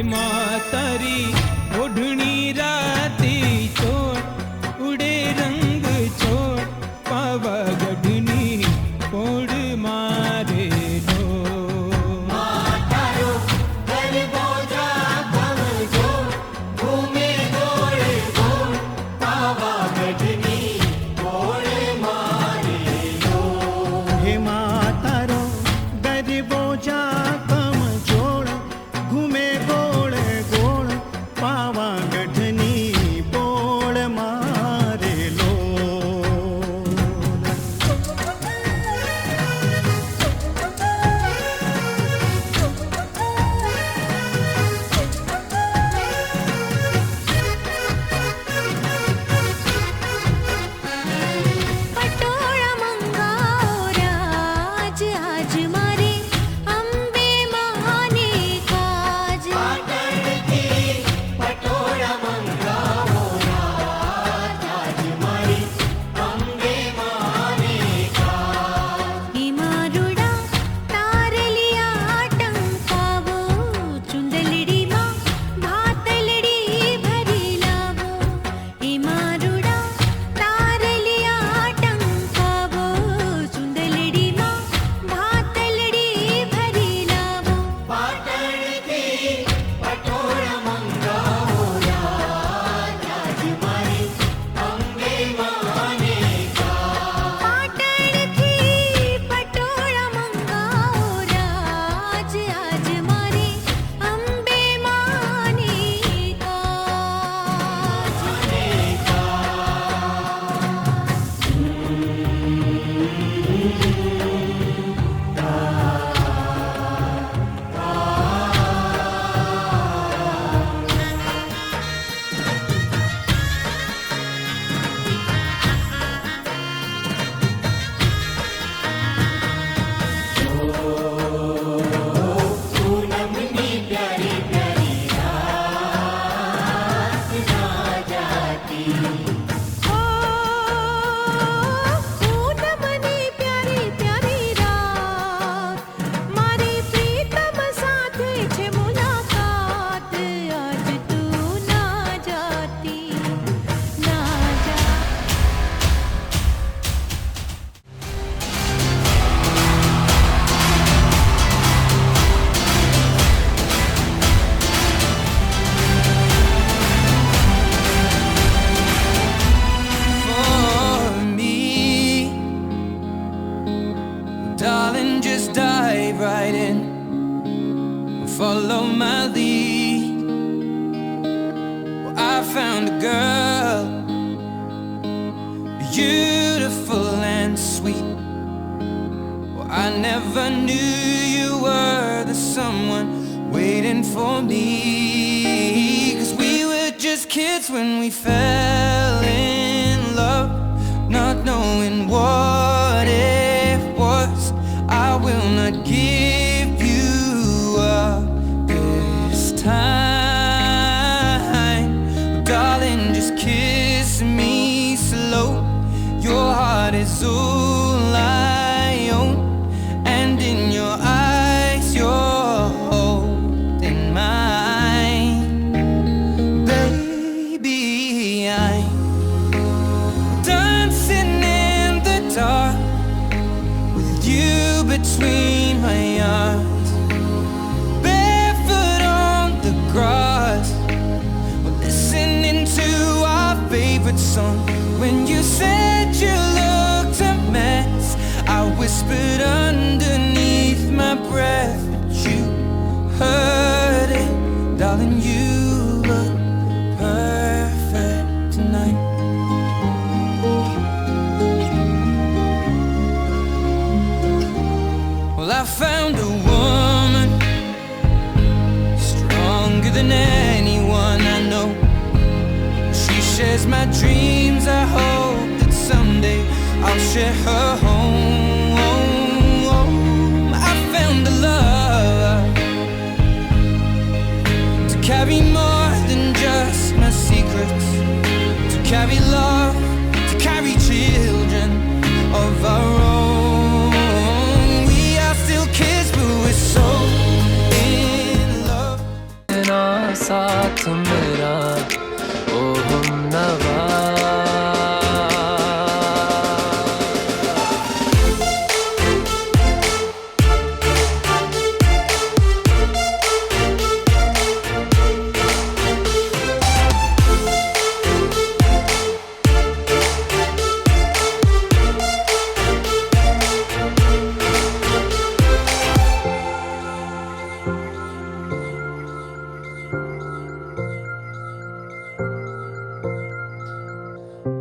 એમાં તારી ઓઢણી રાતી ચોટ ઉડે રંગ છોડ પાવાગઢની પોડ મારે લો Darling, just dive right in, follow my lead. Well, I found a girl, beautiful and sweet. Well, I never knew you were the someone waiting for me. 'Cause we were just kids when we fell in love, not knowing what it was. I will not give you up this time. Darling, just kiss me slow. Your heart is all I own, and in your eyes you're holding mine. Baby, I'm dancing in the dark with you between my arms, barefoot on the grass. We're listening to our favorite song. When you said you looked a mess, I whispered underneath my breath, but you heard it. Darling, you look perfect tonight. Well, I found a woman stronger than anyone I know. She shares my dreams. I hope that someday I'll share her home. I found a love to carry more than just my secrets, to carry love, to carry children of our own. We are still kids, but we're so in love. साथ मेरा ओ हमनवा।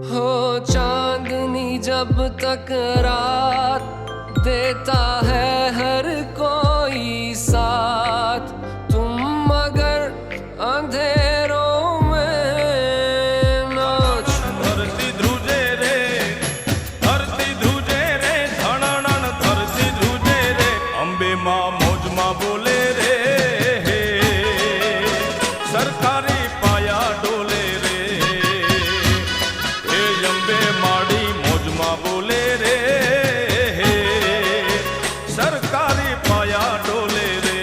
हो चांदनी जब तक रात देता है हर कोई साथ, तुम मगर अंधेरों में नाच। धरती ध्रुजे रे धनानन धरती ध्रुजे रे, अंबे माँ मौज माँ बोले रे, सरकारी पाया डोले रे, हे अंबे माड़ी मौज माँ बोले रे, सरकारी पाया डोले रे।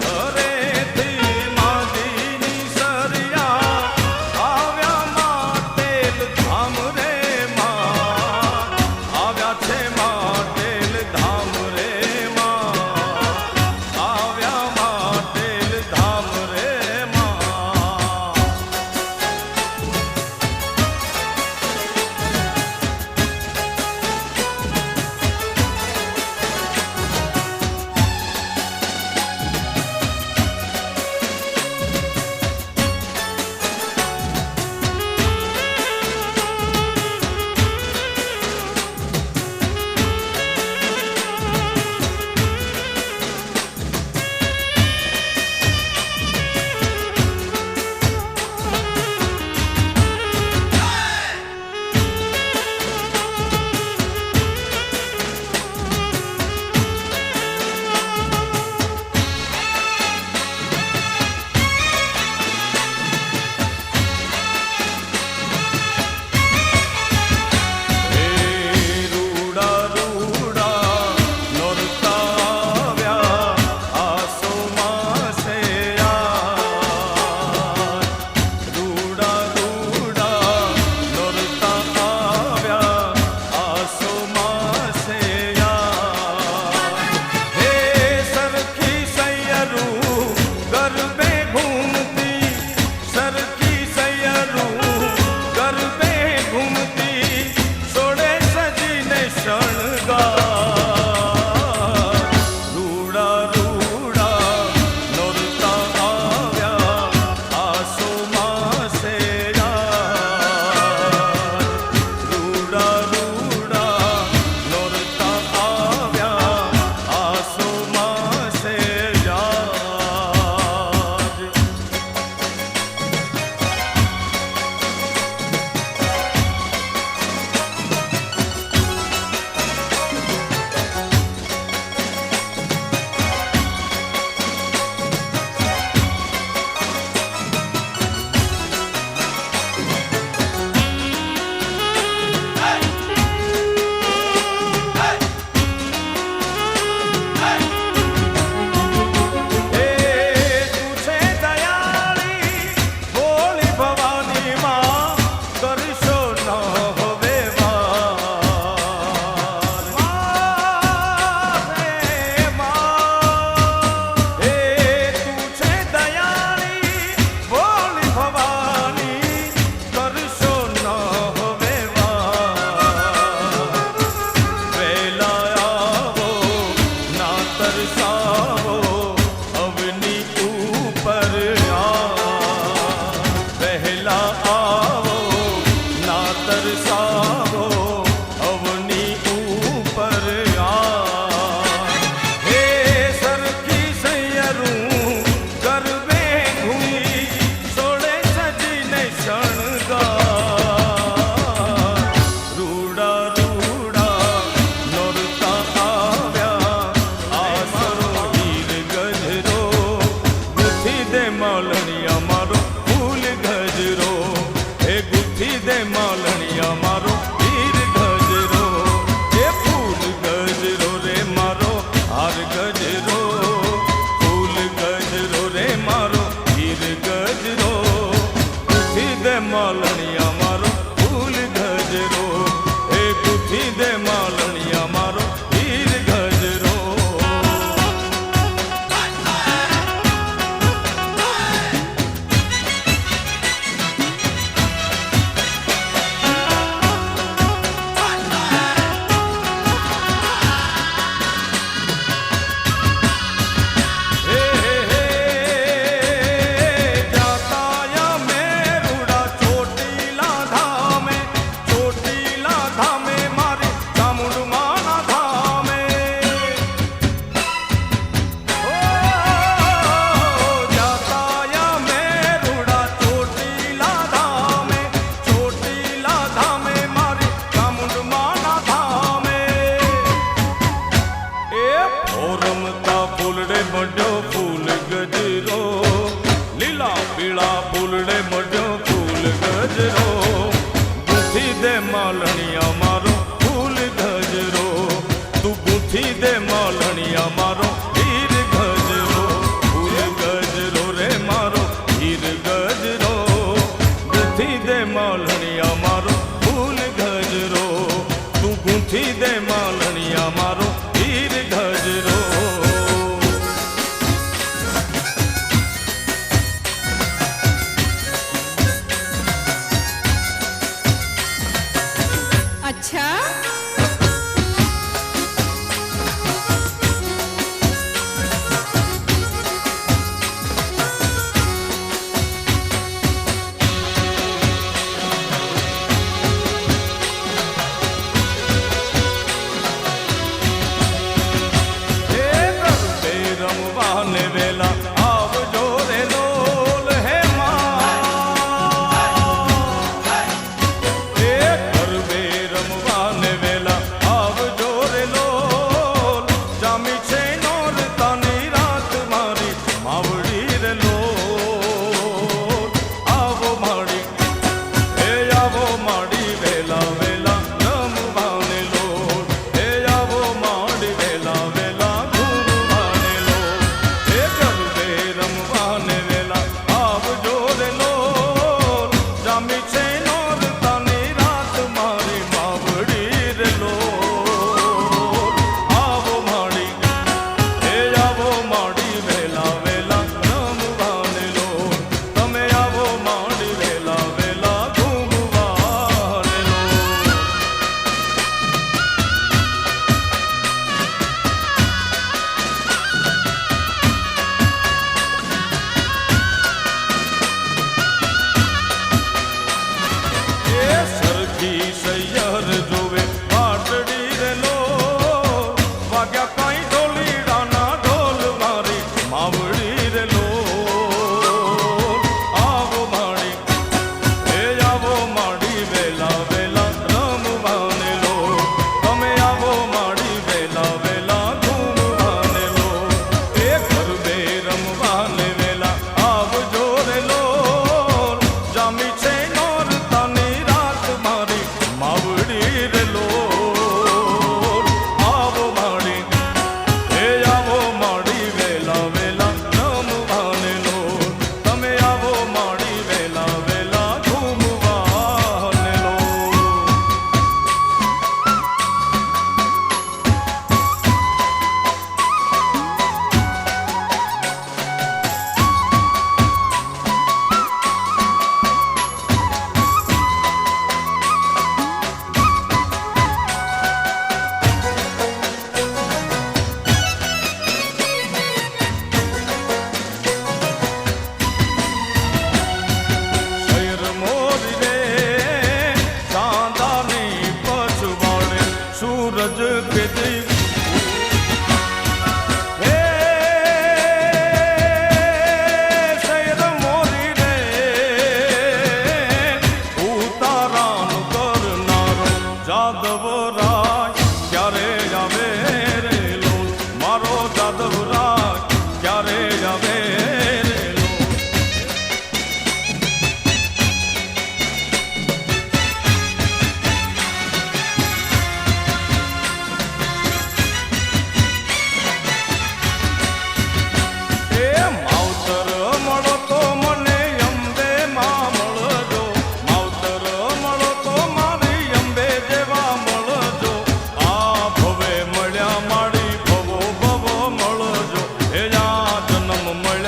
ઘરેથી માંડીની સરિયા આવ્યા માં તેલ ધામ રે માં આવ્યા છે માં તેલ ધામ રે માં આવ્યા માં તેલ ધામ રે માં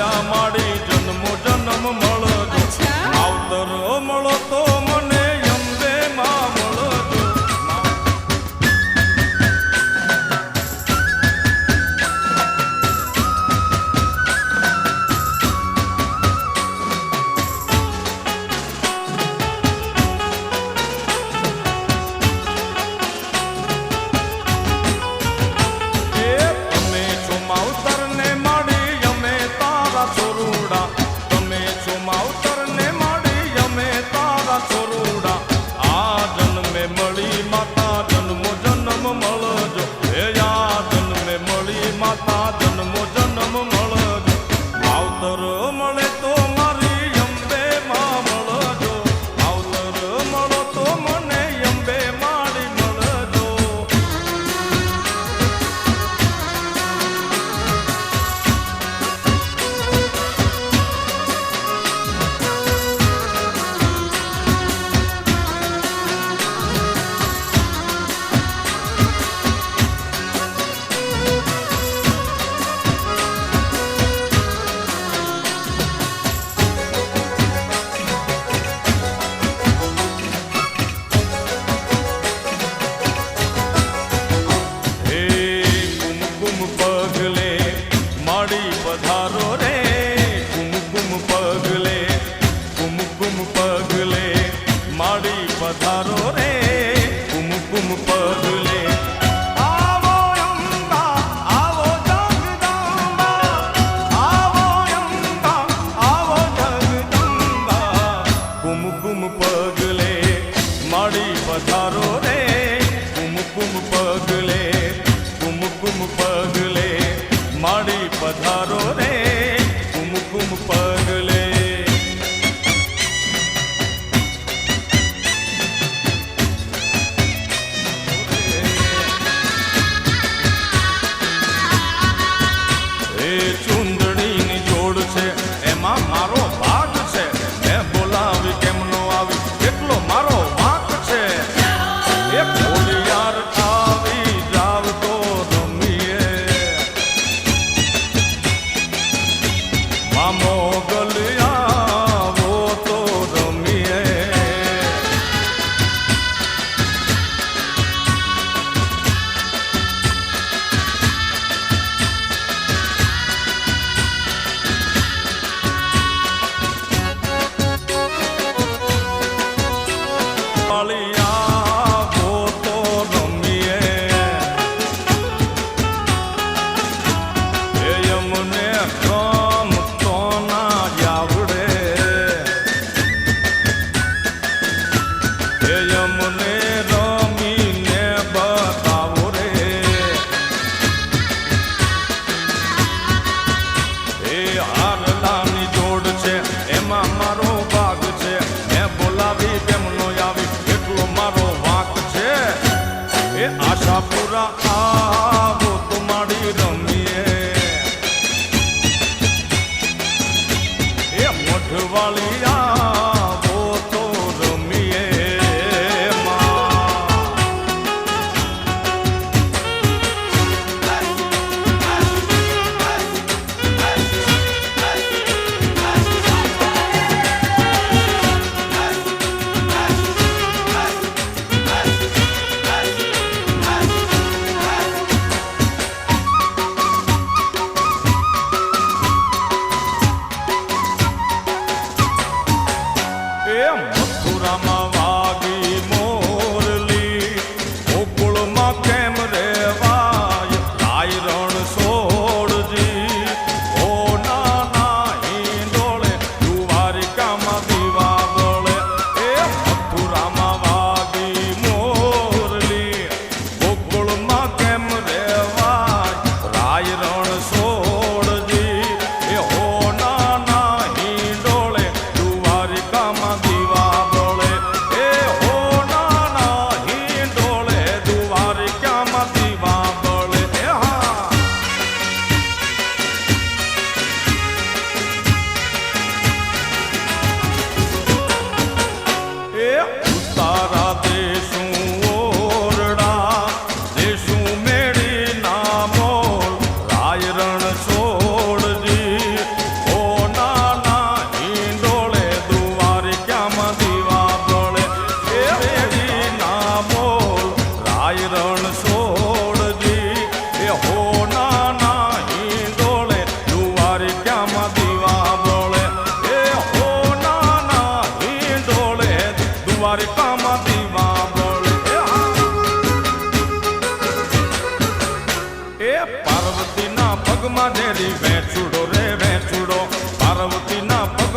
મળ્યા માડી જન્મો જન્મ મળજો માવતર મળો તો મને અંબે માં મળજો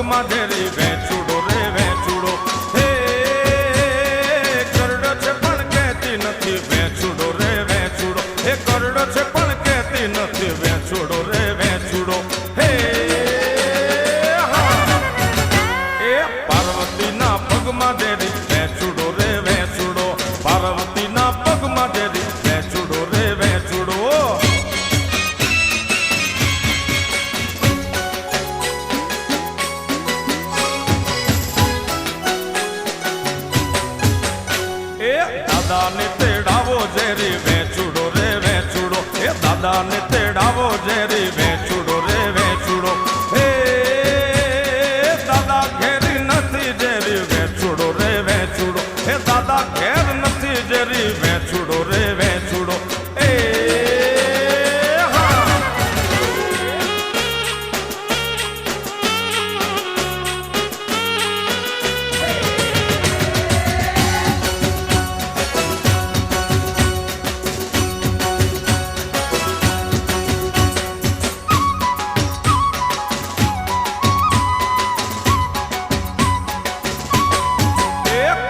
પગમાં ઝેરી વેચુડો રે વેચુડો હે કરડો છે પણ કહેતી નથી વેચુડો રે વેચુડો એ કરડો છે પણ કહેતી નથી વેચુડો રે વેચુડો હે એ પાર્વતીના પગમાં ઝેરી વેચુડો રે વેચુડો પાર્વતીના પગમાં ઝેરી વેચુડો રે વેચુડો દાદાને તેડાવો ઝેરી વેચુડો રે વેચુડો એ દાદાને તેડાવો ઝેરી વેચુડો રે વેચુડો હે દાદા ઘેર નથી ઝેરી વેચુડો રે વેચુડો હે દાદા ઘેર નથી ઝેરી વેચુડો રે વેચુડો એ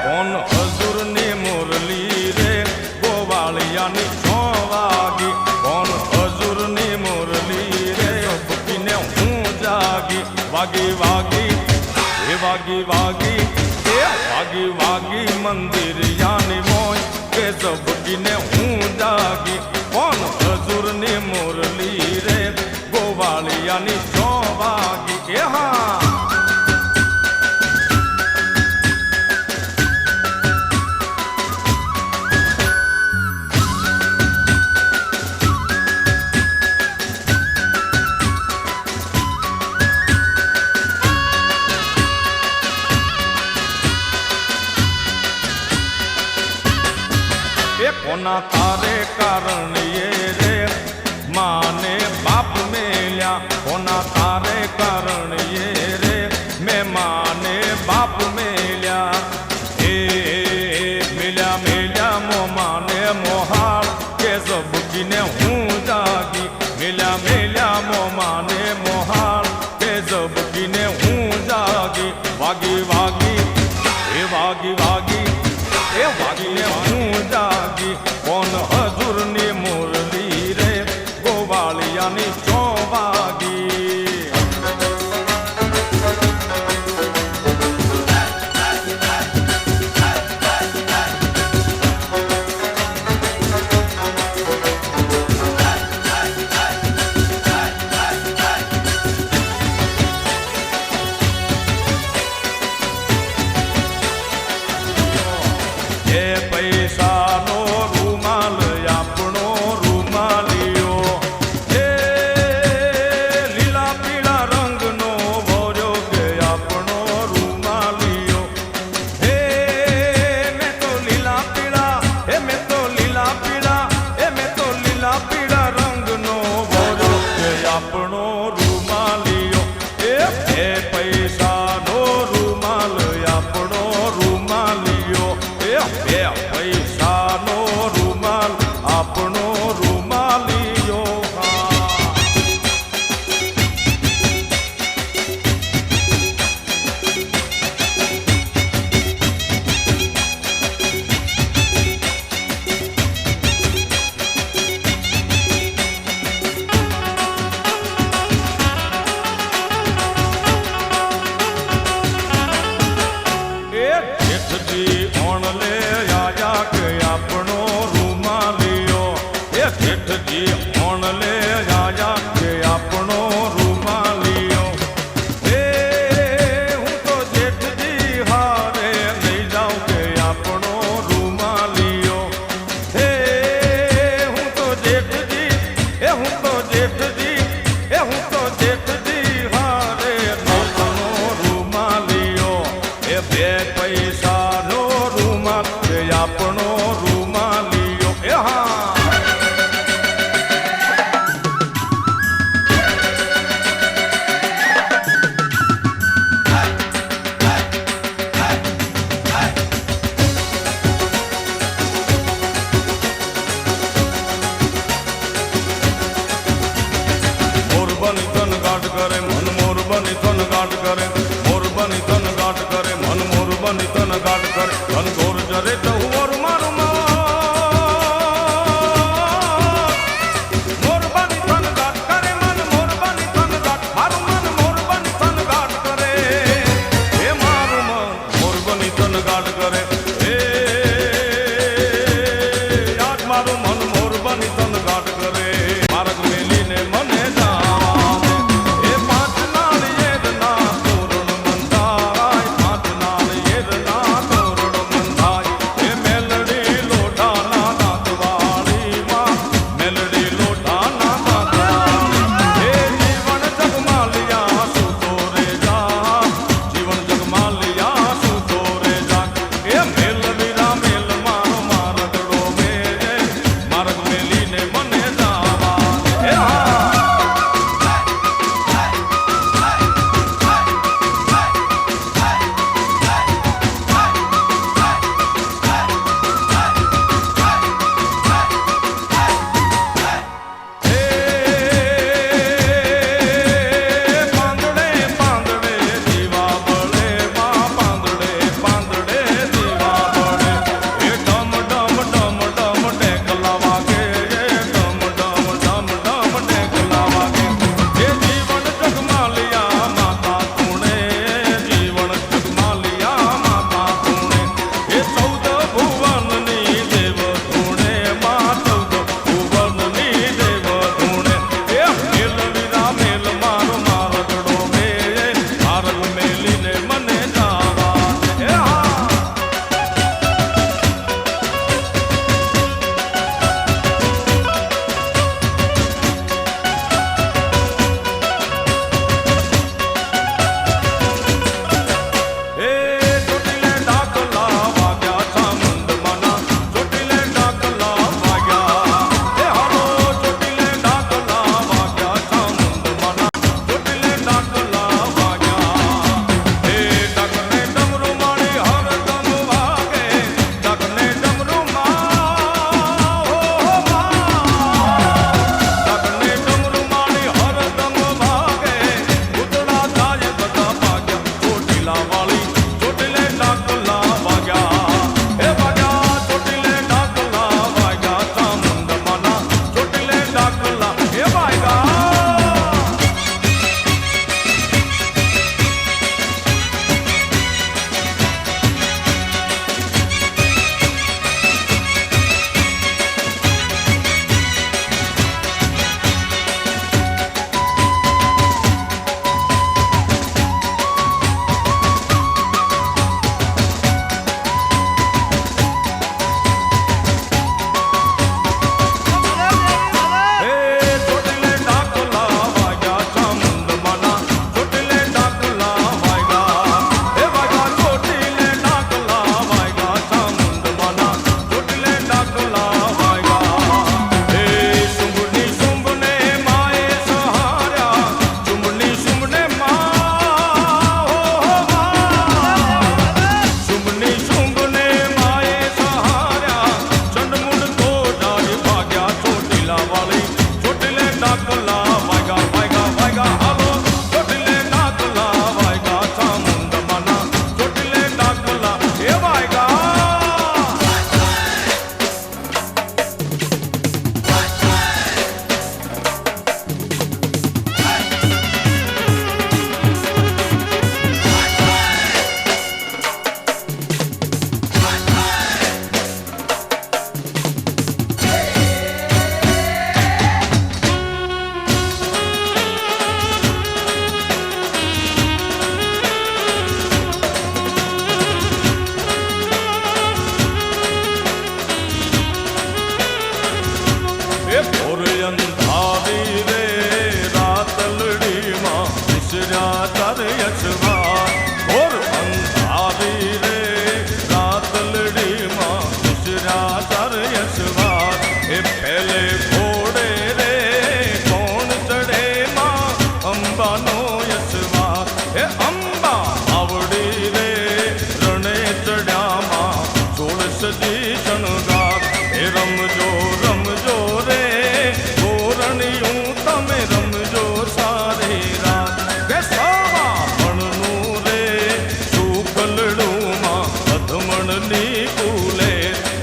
કોણ હજુરની મુરલી રે ગોવાળિયાની 6 વાગી કોણ હજુરની મુરલી રે ભૂકીને હું જાગી વાગી વાગી એ વાગી વાગી એ વાગી વાગી મંદિર યાની મોય કે ઝબકીને હું જાગી કોણ હજુરની મુરલી રે ગોવાળિયાની 6 વાગી એ હા કોના તારે કારણ એ રે માને બાપ મેલ્યા કોના તારે કારણ એ રે મેં માને બાપ મેલ્યા એ મેલ્યા મેલ્યા મો માને મોહાળ કે ઝબકીને હું જાગી મેલ્યા મેલ્યા મો માને મોહાળ કે ઝબકીને હું જાગી વાગી વાગી એ વાગી વાગી એ વાગીને હું જાગી કોણ હજુરની મુરલી ચાર યશવાર ઘોર અંધારી રે રાતલડીમાં મિશ્રા ચાર યશવાર એ પહેલે ઘોડે રે કોણ ચડે માં અંબાનો યશવાર એ અંબા આવડી રે રણે ચડ્યામાં 16 સજી શણગાર એ રમજો રમજો રે ગોરણિયું તમે રમજો સારી રાત કે સવા મણનું રે સુકલડુમાં અધમણની કુલે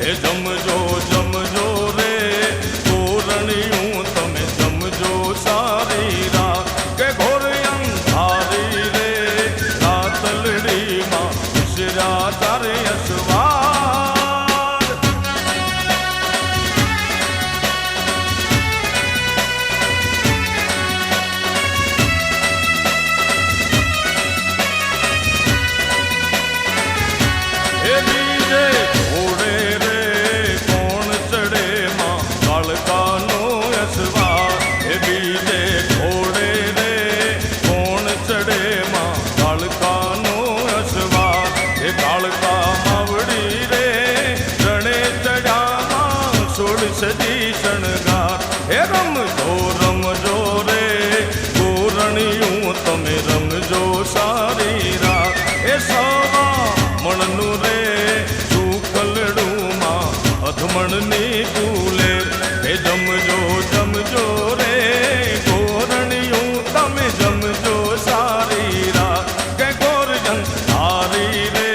એ જમજો જમજો રે ગોરણિયું તમે જમજો સારી રાત કે ઘોર અંધારી રે રાતલડીમાં મિશ્રા ચાર યશવાર એ બીજે ઘોડે રે કોણ ચડે માં કાળકાનો યશવાર એ બીજે ઘોડે રે કોણ ચડે માં કાળકાનો યશવાર એ કાળકા માવડી રે રણે ચડ્યામાં 16 સજી શણગાર એ રમજો રમજો રે ગોરણિયું તમે રમજો સારી રાત એ સવા મણનું રે સુકલડુમાં અધમણની કુલે એ જમજો જમજો રે ગોરણિયું તમે જમજો સારી રાત કે ગોરજન હારી રે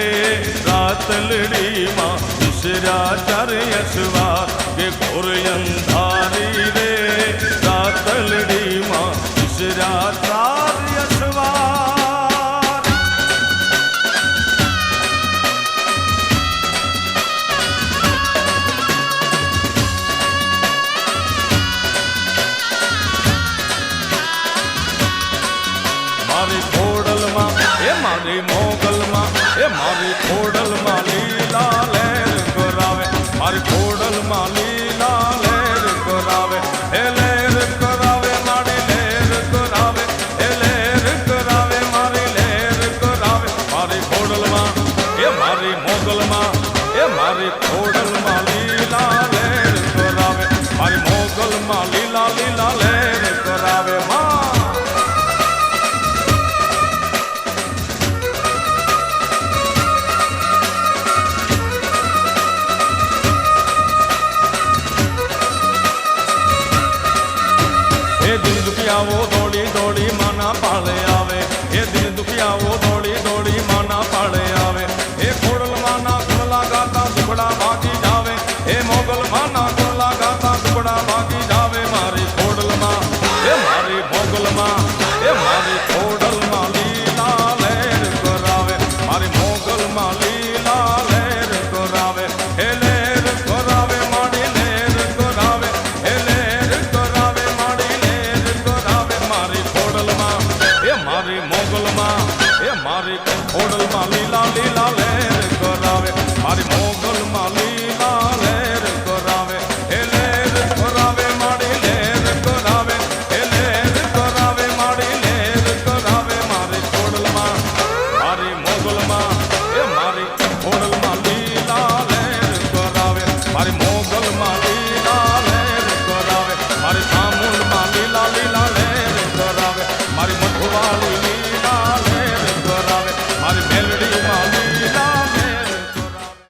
રાતલડીમાં મિશ્રા ચાર યશવાર કે ગોરયન ધારી રે રાતલડીમાં મિશ્રા ચાર યશવાર મારી ખોડલમાં એ મારી મોગલમાં એ મારી ખોડલમાં લીલા લહેર કરાવે મારી ખોડલમાં લીલા લહેર કરાવે એ લહેર કરાવે મારી લહેર કરાવે એ લહેર કરાવે મારી લહેર કરાવે મારી ખોડલમાં એ મારી મોગલમાં એ મારી ખોડલમાં લીલા લહેર કરાવે મારી મોગલમાં લીલા લીલા લહેર કરાવે માં એ દિન દુખિયાઓ દોડી દોડી માના પાળે આવે એ દિન દુખિયાઓ દોડી દોડી માના પાળે આવે એ ખોડલ માના કુળલા ગાતા દુબડા ભાગી જાવે એ મોગલ માના કુળલા ગાતા દુબડા ભાગી જાવે મારી ખોડલમાં એ મારી મોગલમાં એ મારી ખોડલમાં લીલા લહેર કરાવે મારી મોગલમાં લીલા લહેર કરાવે એ લહેર કરાવે મારી લહેર કરાવે એ લહેર કરાવે મારી લહેર કરાવે મારી ખોડલમાં એ મારી મોગલમાં એ મારી ખોડલમાં લીલા લીલા